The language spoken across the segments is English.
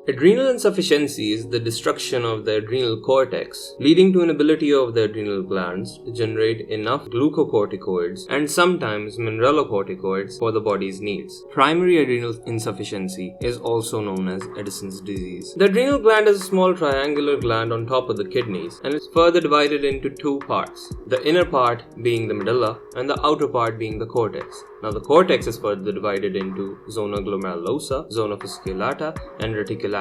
Adrenal insufficiency is the destruction of the adrenal cortex, leading to inability of the adrenal glands to generate enough glucocorticoids and sometimes mineralocorticoids for the body's needs. Primary adrenal insufficiency is also known as Addison's disease. The adrenal gland is a small triangular gland on top of the kidneys and is further divided into two parts, the inner part being the medulla and the outer part being the cortex. Now the cortex is further divided into zona glomerulosa, zona fasciculata, and reticularis.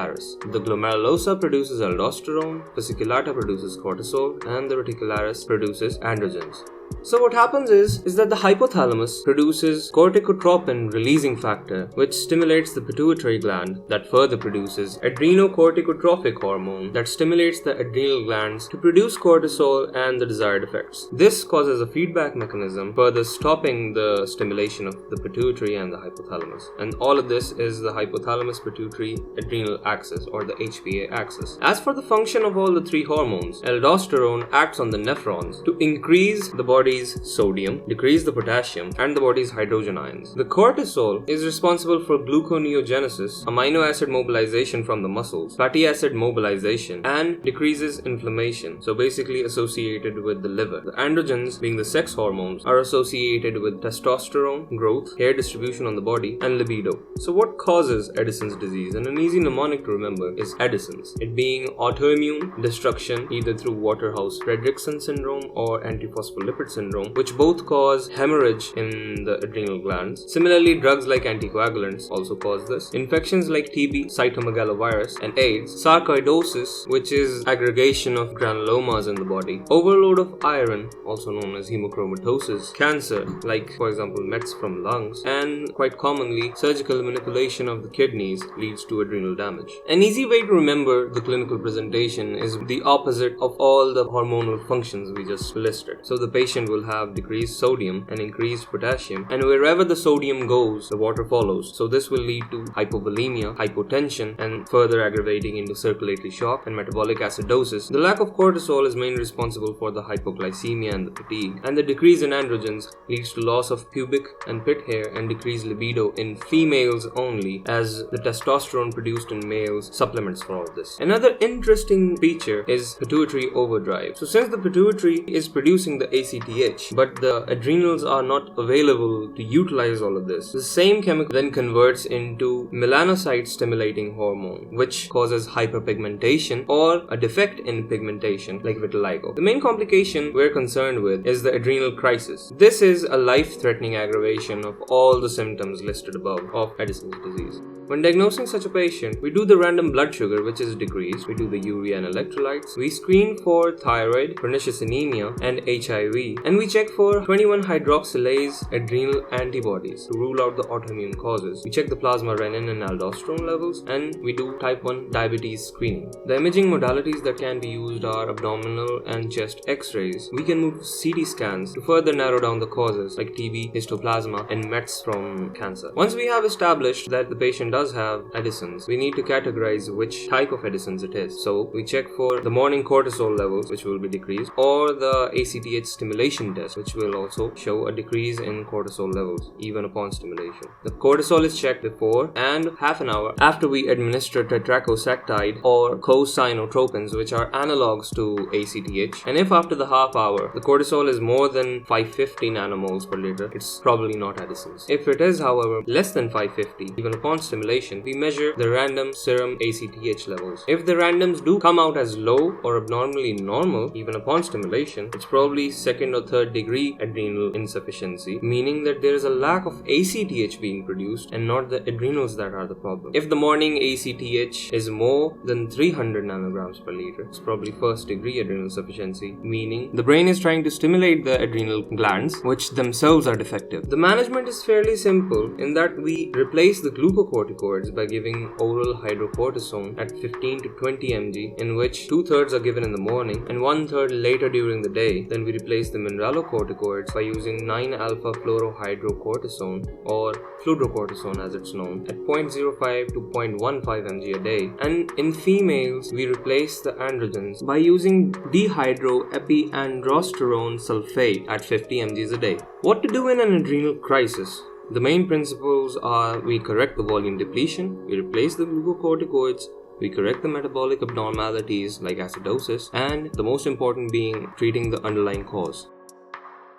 The glomerulosa produces aldosterone, fasciculata produces cortisol, and the reticularis produces androgens. So what happens is that the hypothalamus produces corticotropin releasing factor, which stimulates the pituitary gland that further produces adrenocorticotropic hormone that stimulates the adrenal glands to produce cortisol and the desired effects. This causes a feedback mechanism, further stopping the stimulation of the pituitary and the hypothalamus. And all of this is the hypothalamus pituitary adrenal axis, or the HPA axis. As for the function of all the three hormones, aldosterone acts on the nephrons to increase the body's sodium, decrease the potassium, and the body's hydrogen ions. The cortisol is responsible for gluconeogenesis, amino acid mobilization from the muscles, fatty acid mobilization, and decreases inflammation, so basically associated with the liver. The androgens, being the sex hormones, are associated with testosterone, growth, hair distribution on the body, and libido. So what causes Addison's disease? And an easy mnemonic to remember is Addison's, it being autoimmune destruction either through Waterhouse-Friderichsen syndrome or antiphospholipid syndrome, which both cause hemorrhage in the adrenal glands. Similarly, drugs like anticoagulants also cause this. Infections like TB, cytomegalovirus, and AIDS. Sarcoidosis, which is aggregation of granulomas in the body. Overload of iron, also known as hemochromatosis. Cancer, like for example Mets from lungs. And quite commonly, surgical manipulation of the kidneys leads to adrenal damage. An easy way to remember the clinical presentation is the opposite of all the hormonal functions we just listed. So the patient will have decreased sodium and increased potassium, and wherever the sodium goes, the water follows. So this will lead to hypovolemia, hypotension, and further aggravating into circulatory shock and metabolic acidosis. The lack of cortisol is mainly responsible for the hypoglycemia and the fatigue, and the decrease in androgens leads to loss of pubic and pit hair and decreased libido in females only, as the testosterone produced in males supplements for all this. Another interesting feature is pituitary overdrive. So since the pituitary is producing the ACTH, but the adrenals are not available to utilize all of this, the same chemical then converts into melanocyte stimulating hormone, which causes hyperpigmentation or a defect in pigmentation like vitiligo. The main complication we're concerned with is the adrenal crisis. This is a life-threatening aggravation of all the symptoms listed above of Addison's disease. When diagnosing such a patient, we do the random blood sugar, which is decreased, we do the urea and electrolytes, we screen for thyroid, pernicious anemia, and HIV, and we check for 21-hydroxylase adrenal antibodies to rule out the autoimmune causes. We check the plasma renin and aldosterone levels, and we do type 1 diabetes screening. The imaging modalities that can be used are abdominal and chest x-rays. We can move to CT scans to further narrow down the causes like TB, histoplasma, and Mets from cancer. Once we have established that the patient does have Addison's, we need to categorize which type of Addison's it is. So we check for the morning cortisol levels, which will be decreased, or the ACTH stimulation test, which will also show a decrease in cortisol levels even upon stimulation. The cortisol is checked before and half an hour after we administer tetrachoxactide or cosinotropins, which are analogs to ACTH, and if after the half hour the cortisol is more than 550 nanomoles per liter, it's probably not Addison's. If it is, however, less than 550, even upon stimulation, we measure the random serum ACTH levels. If the randoms do come out as low or abnormally normal, even upon stimulation, it's probably second or third degree adrenal insufficiency, meaning that there is a lack of ACTH being produced and not the adrenals that are the problem. If the morning ACTH is more than 300 nanograms per liter, it's probably first degree adrenal insufficiency, meaning the brain is trying to stimulate the adrenal glands, which themselves are defective. The management is fairly simple in that we replace the glucocorticoids by giving oral hydrocortisone at 15 to 20 mg, in which 2/3 are given in the morning and 1/3 later during the day. Then we replace the mineralocorticoids by using 9-alpha fluorohydrocortisone, or fludrocortisone as it's known, at 0.05 to 0.15 mg a day. And in females, we replace the androgens by using dihydroepiandrosterone sulfate at 50 mg a day. What to do in an adrenal crisis? The main principles are: we correct the volume depletion, we replace the glucocorticoids, We correct the metabolic abnormalities like acidosis, and the most important being treating the underlying cause.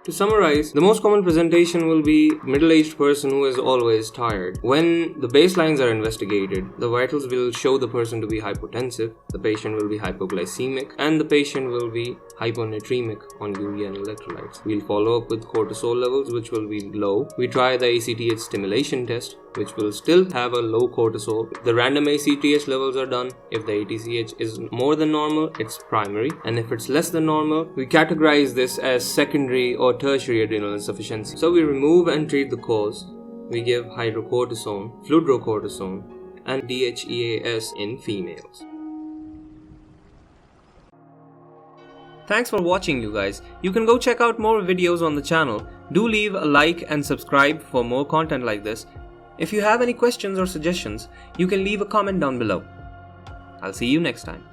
To summarize, the most common presentation will be middle-aged person who is always tired. When the baselines are investigated, the vitals will show the person to be hypotensive, the patient will be hypoglycemic, and the patient will be hyponatremic on urea and electrolytes. We'll follow up with cortisol levels, which will be low. We try the ACTH stimulation test, which will still have a low cortisol. The random ACTH levels are done. If the ACTH is more than normal, it's primary, and if it's less than normal, we categorize this as secondary or tertiary adrenal insufficiency. So we remove and treat the cause. We give hydrocortisone, fludrocortisone, and DHEAS in females. Thanks for watching, you guys. You can go check out more videos on the channel. Do leave a like and subscribe for more content like this. If you have any questions or suggestions, you can leave a comment down below. I'll see you next time.